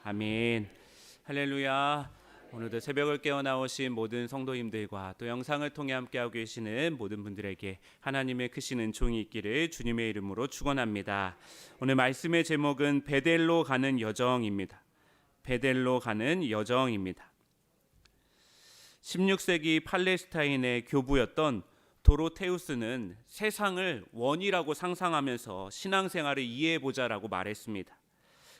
아멘. 할렐루야. 오늘도 새벽을 깨어 나오신 모든 성도님들과 또 영상을 통해 함께하고 계시는 모든 분들에게 하나님의 크신 은총이 있기를 주님의 이름으로 축원합니다. 오늘 말씀의 제목은 베델로 가는 여정입니다. 베델로 가는 여정입니다. 16세기 팔레스타인의 교부였던 도로테우스는 세상을 원이라고 상상하면서 신앙생활을 이해해보자라고 말했습니다.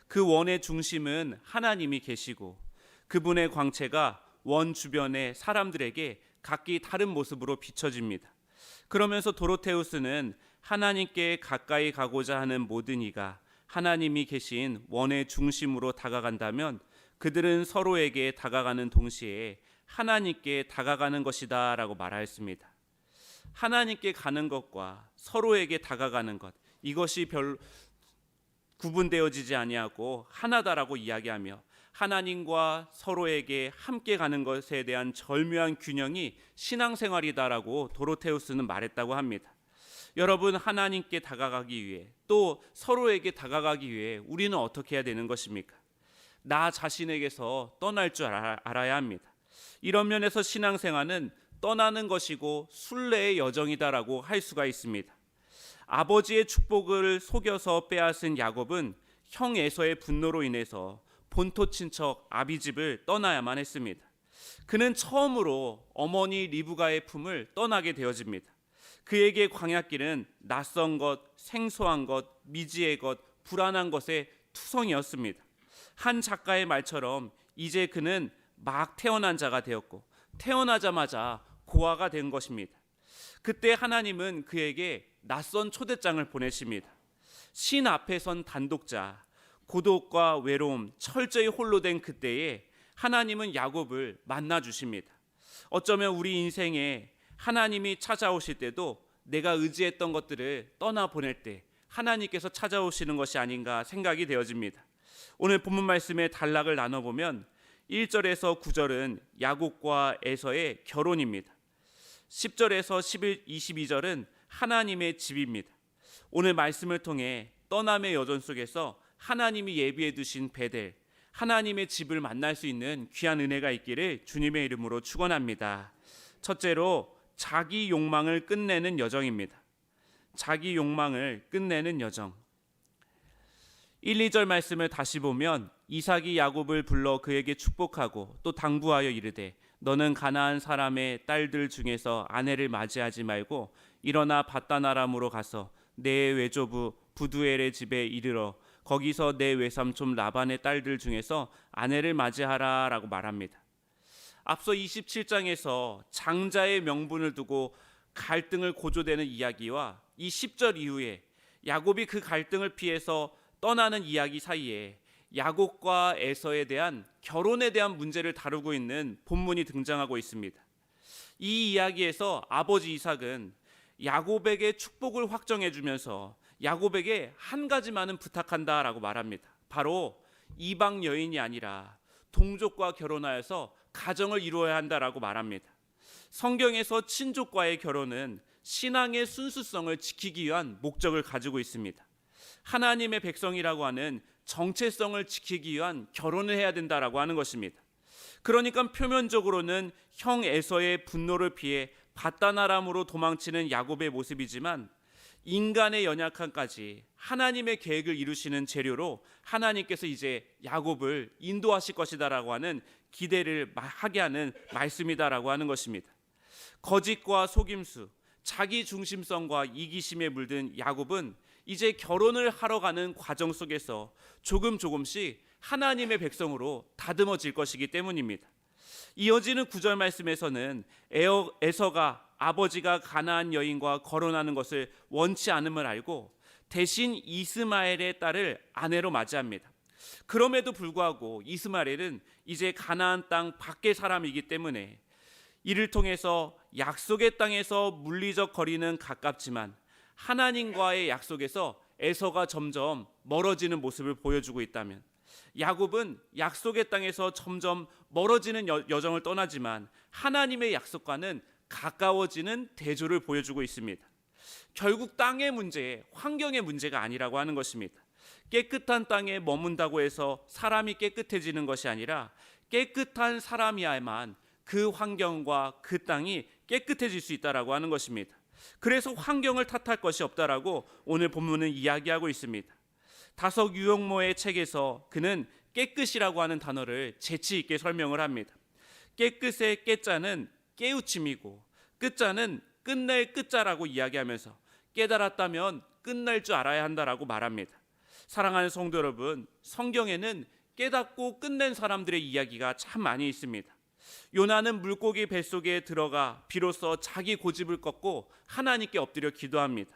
그 원의 중심은 하나님이 계시고 그분의 광채가 원 주변의 사람들에게 각기 다른 모습으로 비춰집니다. 그러면서 도로테우스는 하나님께 가까이 가고자 하는 모든 이가 하나님이 계신 원의 중심으로 다가간다면 그들은 서로에게 다가가는 동시에 하나님께 다가가는 것이다 라고 말하였습니다. 하나님께 가는 것과 서로에게 다가가는 것, 이것이 구분되어지지 아니하고 하나다라고 이야기하며 하나님과 서로에게 함께 가는 것에 대한 절묘한 균형이 신앙생활이다라고 도로테우스는 말했다고 합니다. 여러분, 하나님께 다가가기 위해 또 서로에게 다가가기 위해 우리는 어떻게 해야 되는 것입니까? 나 자신에게서 떠날 줄 알아야 합니다. 이런 면에서 신앙생활은 떠나는 것이고 순례의 여정이다라고 할 수가 있습니다. 아버지의 축복을 속여서 빼앗은 야곱은 형 에서의 분노로 인해서 본토 친척 아비집을 떠나야만 했습니다. 그는 처음으로 어머니 리브가의 품을 떠나게 되어집니다. 그에게 광야길은 낯선 것, 생소한 것, 미지의 것, 불안한 것의 투성이었습니다. 한 작가의 말처럼 이제 그는 막 태어난 자가 되었고 태어나자마자 고아가 된 것입니다. 그때 하나님은 그에게 낯선 초대장을 보내십니다. 신 앞에 선 단독자, 고독과 외로움, 철저히 홀로 된 그때에 하나님은 야곱을 만나 주십니다. 어쩌면 우리 인생에 하나님이 찾아오실 때도 내가 의지했던 것들을 떠나보낼 때 하나님께서 찾아오시는 것이 아닌가 생각이 되어집니다. 오늘 본문 말씀의 단락을 나눠보면 1절에서 9절은 야곱과 에서의 결혼입니다. 10절에서 22절은 하나님의 집입니다. 오늘 말씀을 통해 떠남의 여정 속에서 하나님이 예비해 두신 베델, 하나님의 집을 만날 수 있는 귀한 은혜가 있기를 주님의 이름으로 축원합니다. 첫째로 자기 욕망을 끝내는 여정입니다. 자기 욕망을 끝내는 여정. 1, 2절 말씀을 다시 보면 이삭이 야곱을 불러 그에게 축복하고 또 당부하여 이르되 너는 가나안 사람의 딸들 중에서 아내를 맞이하지 말고 일어나 밧다나람으로 가서 내 외조부 부두엘의 집에 이르러 거기서 내 외삼촌 라반의 딸들 중에서 아내를 맞이하라 라고 말합니다. 앞서 27장에서 장자의 명분을 두고 갈등을 고조되는 이야기와 이 10절 이후에 야곱이 그 갈등을 피해서 떠나는 이야기 사이에 야곱과 에서에 대한 결혼에 대한 문제를 다루고 있는 본문이 등장하고 있습니다. 이 이야기에서 아버지 이삭은 야곱에게 축복을 확정해 주면서 야곱에게 한 가지만은 부탁한다라고 말합니다. 바로 이방 여인이 아니라 동족과 결혼하여서 가정을 이루어야 한다라고 말합니다. 성경에서 친족과의 결혼은 신앙의 순수성을 지키기 위한 목적을 가지고 있습니다. 하나님의 백성이라고 하는 정체성을 지키기 위한 결혼을 해야 된다라고 하는 것입니다. 그러니까 표면적으로는 형 에서의 분노를 피해 밧다나람으로 도망치는 야곱의 모습이지만 인간의 연약함까지 하나님의 계획을 이루시는 재료로 하나님께서 이제 야곱을 인도하실 것이다라고 하는 기대를 하게 하는 말씀이다라고 하는 것입니다. 거짓과 속임수, 자기 중심성과 이기심에 물든 야곱은 이제 결혼을 하러 가는 과정 속에서 조금씩 하나님의 백성으로 다듬어질 것이기 때문입니다. 이어지는 9절 말씀에서는 에서가 아버지가 가나안 여인과 거론하는 것을 원치 않음을 알고 대신 이스마엘의 딸을 아내로 맞이합니다. 그럼에도 불구하고 이스마엘은 이제 가나안 땅 밖의 사람이기 때문에 이를 통해서 약속의 땅에서 물리적 거리는 가깝지만 하나님과의 약속에서 에서가 점점 멀어지는 모습을 보여주고 있다면 야곱은 약속의 땅에서 점점 멀어지는 여정을 떠나지만 하나님의 약속과는 가까워지는 대조를 보여주고 있습니다. 결국 땅의 문제, 환경의 문제가 아니라고 하는 것입니다. 깨끗한 땅에 머문다고 해서 사람이 깨끗해지는 것이 아니라 깨끗한 사람이야만 그 환경과 그 땅이 깨끗해질 수 있다라고 하는 것입니다. 그래서 환경을 탓할 것이 없다라고 오늘 본문은 이야기하고 있습니다. 다석 유영모의 책에서 그는 깨끗이라고 하는 단어를 재치 있게 설명을 합니다. 깨끗의 깨자는 깨우침이고 끝자는 끝낼 끝자라고 이야기하면서 깨달았다면 끝낼 줄 알아야 한다라고 말합니다. 사랑하는 성도 여러분, 성경에는 깨닫고 끝낸 사람들의 이야기가 참 많이 있습니다. 요나는 물고기 뱃속에 들어가 비로소 자기 고집을 꺾고 하나님께 엎드려 기도합니다.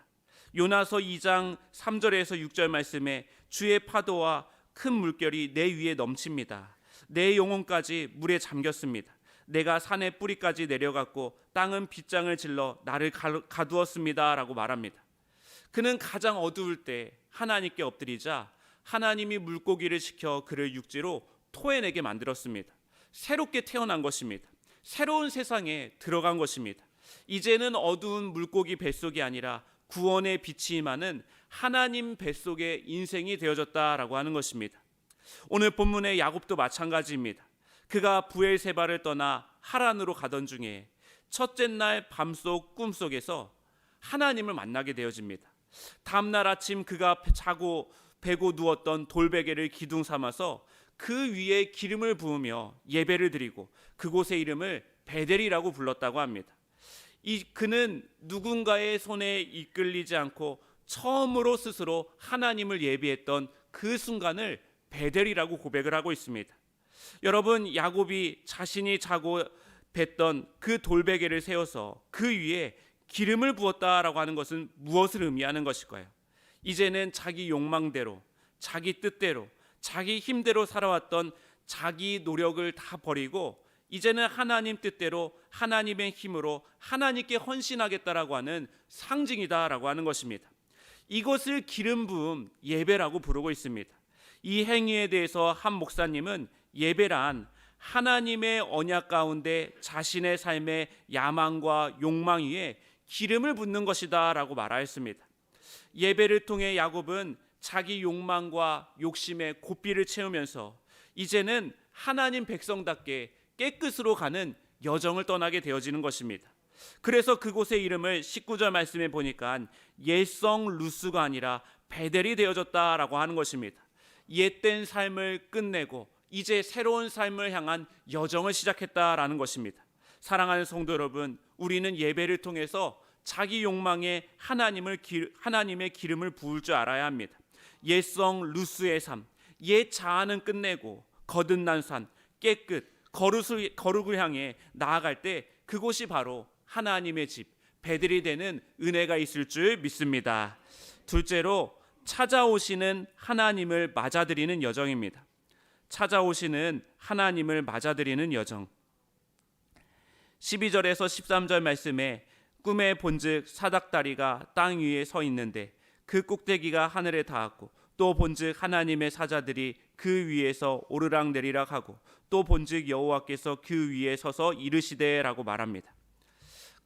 요나서 2장 3절에서 6절 말씀에 주의 파도와 큰 물결이 내 위에 넘칩니다. 내 영혼까지 물에 잠겼습니다. 내가 산의 뿌리까지 내려갔고 땅은 빗장을 질러 나를 가두었습니다 라고 말합니다. 그는 가장 어두울 때 하나님께 엎드리자 하나님이 물고기를 시켜 그를 육지로 토해내게 만들었습니다. 새롭게 태어난 것입니다. 새로운 세상에 들어간 것입니다. 이제는 어두운 물고기 뱃속이 아니라 구원의 빛이 임하는 하나님 뱃속의 인생이 되어졌다라고 하는 것입니다. 오늘 본문의 야곱도 마찬가지입니다. 그가 부엘세바를 떠나 하란으로 가던 중에 첫째 날 밤속 꿈속에서 하나님을 만나게 되어집니다. 다음날 아침 그가 자고 베고 누웠던 돌베개를 기둥 삼아서 그 위에 기름을 부으며 예배를 드리고 그곳의 이름을 베델이라고 불렀다고 합니다. 그는 누군가의 손에 이끌리지 않고 처음으로 스스로 하나님을 예비했던 그 순간을 베델이라고 고백을 하고 있습니다. 여러분, 야곱이 자신이 자고 뱉던 그 돌베개를 세워서 그 위에 기름을 부었다라고 하는 것은 무엇을 의미하는 것일까요? 이제는 자기 욕망대로, 자기 뜻대로, 자기 힘대로 살아왔던 자기 노력을 다 버리고 이제는 하나님 뜻대로 하나님의 힘으로 하나님께 헌신하겠다라고 하는 상징이다라고 하는 것입니다. 이것을 기름 부음 예배라고 부르고 있습니다. 이 행위에 대해서 한 목사님은 예배란 하나님의 언약 가운데 자신의 삶의 야망과 욕망 위에 기름을 붓는 것이다 라고 말하였습니다. 예배를 통해 야곱은 자기 욕망과 욕심의 고삐를 채우면서 이제는 하나님 백성답게 깨끗으로 가는 여정을 떠나게 되어지는 것입니다. 그래서 그곳의 이름을 19절 말씀에 보니까 옛성 루스가 아니라 베델이 되어졌다라고 하는 것입니다. 옛된 삶을 끝내고 이제 새로운 삶을 향한 여정을 시작했다라는 것입니다. 사랑하는 성도 여러분, 우리는 예배를 통해서 자기 욕망에 하나님의 기름을 부을 줄 알아야 합니다. 옛성 루스의 삶, 옛 자아는 끝내고 거듭난 삶, 깨끗 거룩을 향해 나아갈 때 그곳이 바로 하나님의 집 베델이 되는 은혜가 있을 줄 믿습니다. 둘째로 찾아오시는 하나님을 맞아들이는 여정입니다. 찾아오시는 하나님을 맞아들이는 여정. 12절에서 13절 말씀에 꿈에 본즉 사닥다리가 땅 위에 서 있는데 그 꼭대기가 하늘에 닿았고 또 본즉 하나님의 사자들이 그 위에서 오르락내리락 하고 또 본즉 여호와께서 그 위에 서서 이르시되라고 말합니다.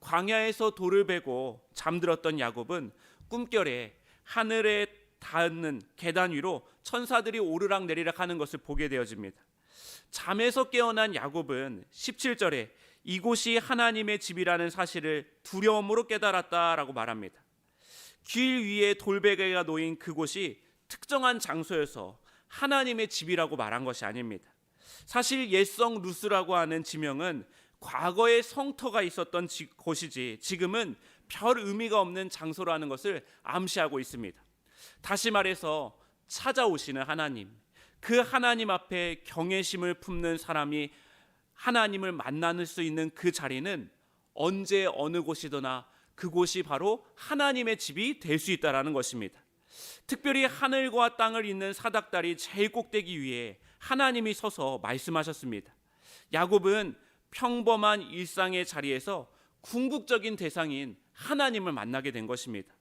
광야에서 돌을 베고 잠들었던 야곱은 꿈결에 하늘에 닿는 계단 위로 천사들이 오르락내리락 하는 것을 보게 되어집니다. 잠에서 깨어난 야곱은 17절에 이곳이 하나님의 집이라는 사실을 두려움으로 깨달았다라고 말합니다. 길 위에 돌베개가 놓인 그곳이 특정한 장소여서 하나님의 집이라고 말한 것이 아닙니다. 사실 옛성 루스라고 하는 지명은 과거에 성터가 있었던 곳이지 지금은 별 의미가 없는 장소라는 것을 암시하고 있습니다. 다시 말해서 찾아오시는 하나님, 그 하나님 앞에 경외심을 품는 사람이 하나님을 만날 수 있는 그 자리는 언제 어느 곳이더나 그곳이 바로 하나님의 집이 될 수 있다는 것입니다. 특별히 하늘과 땅을 잇는 사닥다리 제일 꼭대기 위에 하나님이 서서 말씀하셨습니다. 야곱은 평범한 일상의 자리에서 궁극적인 대상인 하나님을 만나게 된 것입니다.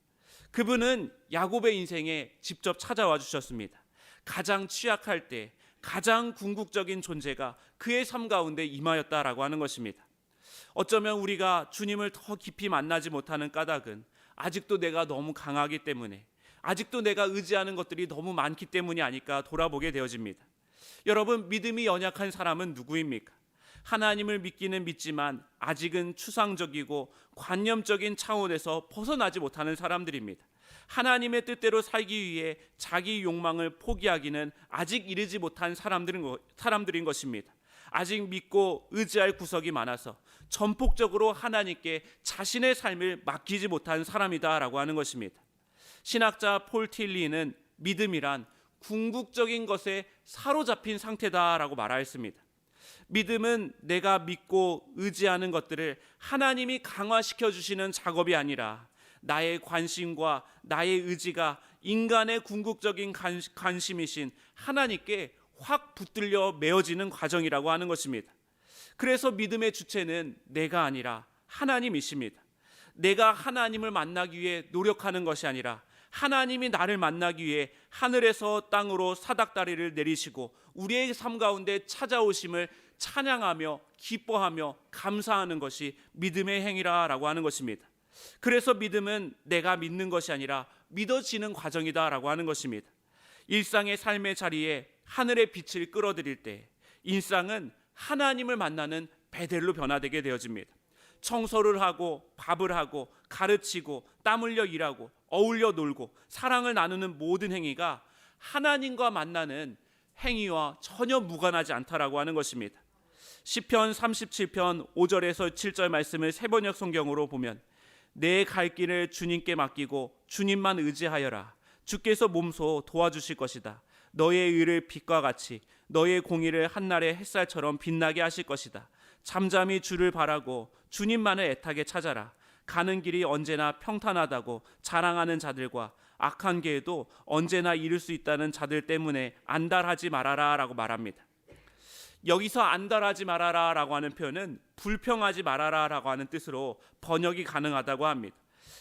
그분은 야곱의 인생에 직접 찾아와 주셨습니다. 가장 취약할 때 가장 궁극적인 존재가 그의 삶 가운데 임하였다라고 하는 것입니다. 어쩌면 우리가 주님을 더 깊이 만나지 못하는 까닭은 아직도 내가 너무 강하기 때문에, 아직도 내가 의지하는 것들이 너무 많기 때문이 아닐까 돌아보게 되어집니다. 여러분, 믿음이 연약한 사람은 누구입니까? 하나님을 믿기는 믿지만 아직은 추상적이고 관념적인 차원에서 벗어나지 못하는 사람들입니다. 하나님의 뜻대로 살기 위해 자기 욕망을 포기하기는 아직 이르지 못한 사람들인 것입니다. 아직 믿고 의지할 구석이 많아서 전폭적으로 하나님께 자신의 삶을 맡기지 못한 사람이다라고 하는 것입니다. 신학자 폴 틸리는 믿음이란 궁극적인 것에 사로잡힌 상태다라고 말하였습니다. 믿음은 내가 믿고 의지하는 것들을 하나님이 강화시켜 주시는 작업이 아니라 나의 관심과 나의 의지가 인간의 궁극적인 관심이신 하나님께 확 붙들려 메어지는 과정이라고 하는 것입니다. 그래서 믿음의 주체는 내가 아니라 하나님이십니다. 내가 하나님을 만나기 위해 노력하는 것이 아니라 하나님이 나를 만나기 위해 하늘에서 땅으로 사닥다리를 내리시고 우리의 삶 가운데 찾아오심을 찬양하며 기뻐하며 감사하는 것이 믿음의 행위라고 하는 것입니다. 그래서 믿음은 내가 믿는 것이 아니라 믿어지는 과정이다라고 하는 것입니다. 일상의 삶의 자리에 하늘의 빛을 끌어들일 때 일상은 하나님을 만나는 베델로 변화되게 되어집니다. 청소를 하고 밥을 하고 가르치고 땀 흘려 일하고 어울려 놀고 사랑을 나누는 모든 행위가 하나님과 만나는 행위와 전혀 무관하지 않다라고 하는 것입니다. 시편 37편 5절에서 7절 말씀을 세번역 성경으로 보면 내 갈 길을 주님께 맡기고 주님만 의지하여라. 주께서 몸소 도와주실 것이다. 너의 의를 빛과 같이 너의 공의를 한날의 햇살처럼 빛나게 하실 것이다. 잠잠히 주를 바라고 주님만을 애타게 찾아라. 가는 길이 언제나 평탄하다고 자랑하는 자들과 악한 계에도 언제나 이룰 수 있다는 자들 때문에 안달하지 말아라 라고 말합니다. 여기서 안달하지 말아라 라고 하는 표현은 불평하지 말아라 라고 하는 뜻으로 번역이 가능하다고 합니다.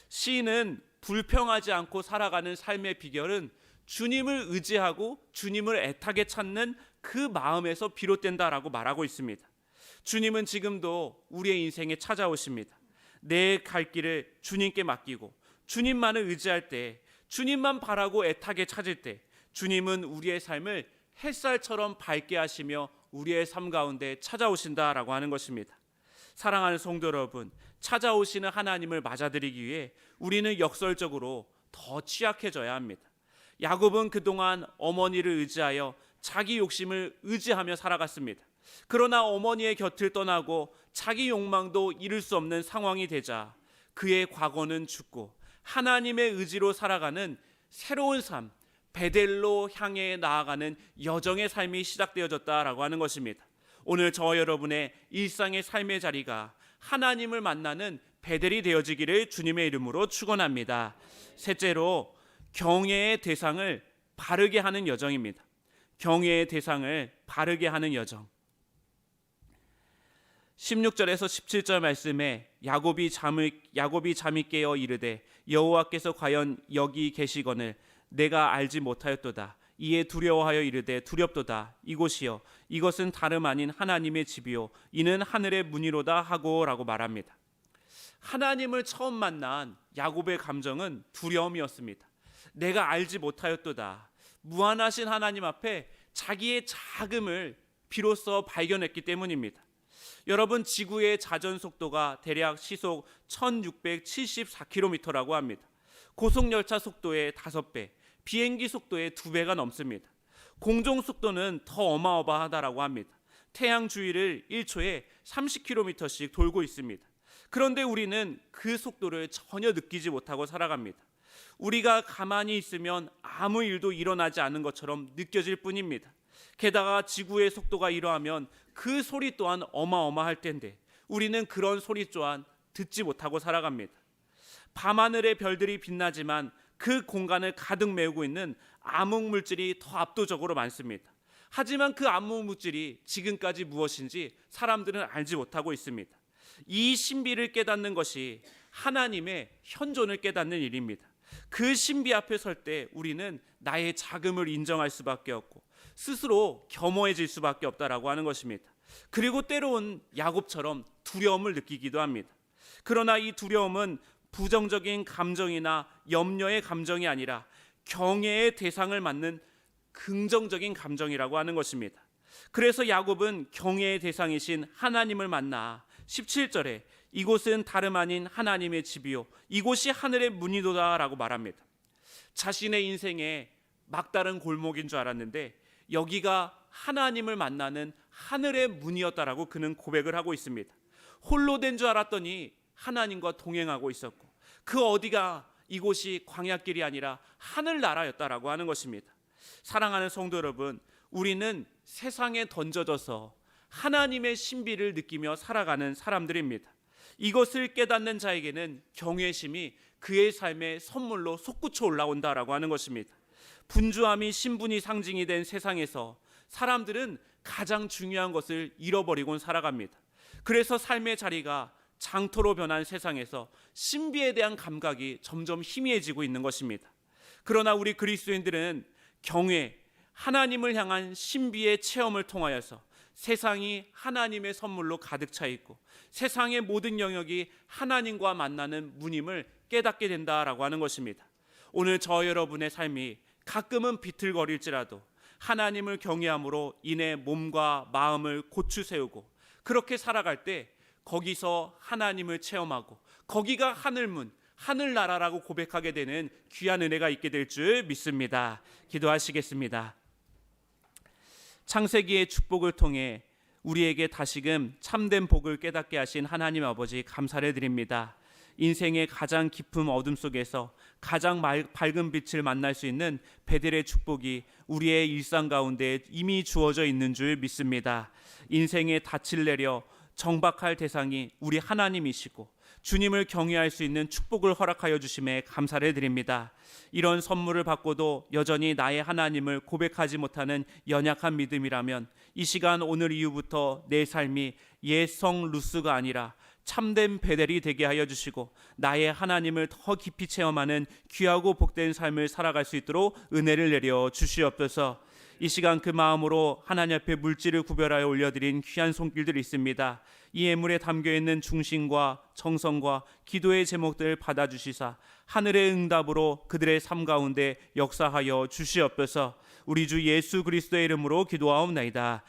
시인은 불평하지 않고 살아가는 삶의 비결은 주님을 의지하고 주님을 애타게 찾는 그 마음에서 비롯된다라고 말하고 있습니다. 주님은 지금도 우리의 인생에 찾아오십니다. 내 갈 길을 주님께 맡기고 주님만을 의지할 때, 주님만 바라고 애타게 찾을 때 주님은 우리의 삶을 햇살처럼 밝게 하시며 우리의 삶 가운데 찾아오신다라고 하는 것입니다. 사랑하는 성도 여러분, 찾아오시는 하나님을 맞아들이기 위해 우리는 역설적으로 더 취약해져야 합니다. 야곱은 그동안 어머니를 의지하여 자기 욕심을 의지하며 살아갔습니다. 그러나 어머니의 곁을 떠나고 자기 욕망도 이룰 수 없는 상황이 되자 그의 과거는 죽고 하나님의 의지로 살아가는 새로운 삶, 베델로 향해 나아가는 여정의 삶이 시작되어졌다라고 하는 것입니다. 오늘 저와 여러분의 일상의 삶의 자리가 하나님을 만나는 베델이 되어지기를 주님의 이름으로 축원합니다. 셋째로 경외의 대상을 바르게 하는 여정입니다. 경외의 대상을 바르게 하는 여정. 16절에서 17절 말씀에 야곱이 잠이 깨어 이르되 여호와께서 과연 여기 계시거늘 내가 알지 못하였도다. 이에 두려워하여 이르되 두렵도다. 이곳이요 이것은 다름 아닌 하나님의 집이요 이는 하늘의 문이로다 하고 라고 말합니다. 하나님을 처음 만난 야곱의 감정은 두려움이었습니다. 내가 알지 못하였도다. 무한하신 하나님 앞에 자기의 작음을 비로소 발견했기 때문입니다. 여러분, 지구의 자전 속도가 대략 시속 1674km라고 합니다. 고속열차 속도의 5배, 비행기 속도의 2배가 넘습니다. 공중 속도는 더 어마어마하다라고 합니다. 태양 주위를 1초에 30km씩 돌고 있습니다. 그런데 우리는 그 속도를 전혀 느끼지 못하고 살아갑니다. 우리가 가만히 있으면 아무 일도 일어나지 않은 것처럼 느껴질 뿐입니다. 게다가 지구의 속도가 이러하면 그 소리 또한 어마어마할 텐데 우리는 그런 소리 또한 듣지 못하고 살아갑니다. 밤하늘의 별들이 빛나지만 그 공간을 가득 메우고 있는 암흑물질이 더 압도적으로 많습니다. 하지만 그 암흑물질이 지금까지 무엇인지 사람들은 알지 못하고 있습니다. 이 신비를 깨닫는 것이 하나님의 현존을 깨닫는 일입니다. 그 신비 앞에 설 때 우리는 나의 작음을 인정할 수밖에 없고 스스로 겸허해질 수밖에 없다라고 하는 것입니다. 그리고 때로는 야곱처럼 두려움을 느끼기도 합니다. 그러나 이 두려움은 부정적인 감정이나 염려의 감정이 아니라 경외의 대상을 맡는 긍정적인 감정이라고 하는 것입니다. 그래서 야곱은 경외의 대상이신 하나님을 만나 17절에 이곳은 다름 아닌 하나님의 집이요 이곳이 하늘의 문이도다라고 말합니다. 자신의 인생에 막다른 골목인 줄 알았는데 여기가 하나님을 만나는 하늘의 문이었다라고 그는 고백을 하고 있습니다. 홀로 된 줄 알았더니 하나님과 동행하고 있었고 그 어디가 이곳이 광야길이 아니라 하늘나라였다라고 하는 것입니다. 사랑하는 성도 여러분, 우리는 세상에 던져져서 하나님의 신비를 느끼며 살아가는 사람들입니다. 이것을 깨닫는 자에게는 경외심이 그의 삶의 선물로 솟구쳐 올라온다라고 하는 것입니다. 분주함이 신분이 상징이 된 세상에서 사람들은 가장 중요한 것을 잃어버리곤 살아갑니다. 그래서 삶의 자리가 장터로 변한 세상에서 신비에 대한 감각이 점점 희미해지고 있는 것입니다. 그러나 우리 그리스도인들은 경외, 하나님을 향한 신비의 체험을 통하여서 세상이 하나님의 선물로 가득 차 있고 세상의 모든 영역이 하나님과 만나는 문임을 깨닫게 된다라고 하는 것입니다. 오늘 저 여러분의 삶이 가끔은 비틀거릴지라도 하나님을 경외함으로 인해 몸과 마음을 고추 세우고 그렇게 살아갈 때 거기서 하나님을 체험하고 거기가 하늘문, 하늘나라라고 고백하게 되는 귀한 은혜가 있게 될 줄 믿습니다. 기도하시겠습니다. 창세기의 축복을 통해 우리에게 다시금 참된 복을 깨닫게 하신 하나님 아버지 감사를 드립니다. 인생의 가장 깊은 어둠 속에서 가장 밝은 빛을 만날 수 있는 베델의 축복이 우리의 일상 가운데 이미 주어져 있는 줄 믿습니다. 인생의 닻을 내려 정박할 대상이 우리 하나님이시고 주님을 경외할 수 있는 축복을 허락하여 주심에 감사를 드립니다. 이런 선물을 받고도 여전히 나의 하나님을 고백하지 못하는 연약한 믿음이라면 이 시간 오늘 이후부터 내 삶이 옛성 루스가 아니라 참된 베델이 되게 하여 주시고 나의 하나님을 더 깊이 체험하는 귀하고 복된 삶을 살아갈 수 있도록 은혜를 내려 주시옵소서. 이 시간 그 마음으로 하나님 앞에 물질을 구별하여 올려드린 귀한 손길들이 있습니다. 이 예물에 담겨있는 중심과 정성과 기도의 제목들을 받아주시사 하늘의 응답으로 그들의 삶 가운데 역사하여 주시옵소서. 우리 주 예수 그리스도의 이름으로 기도하옵나이다.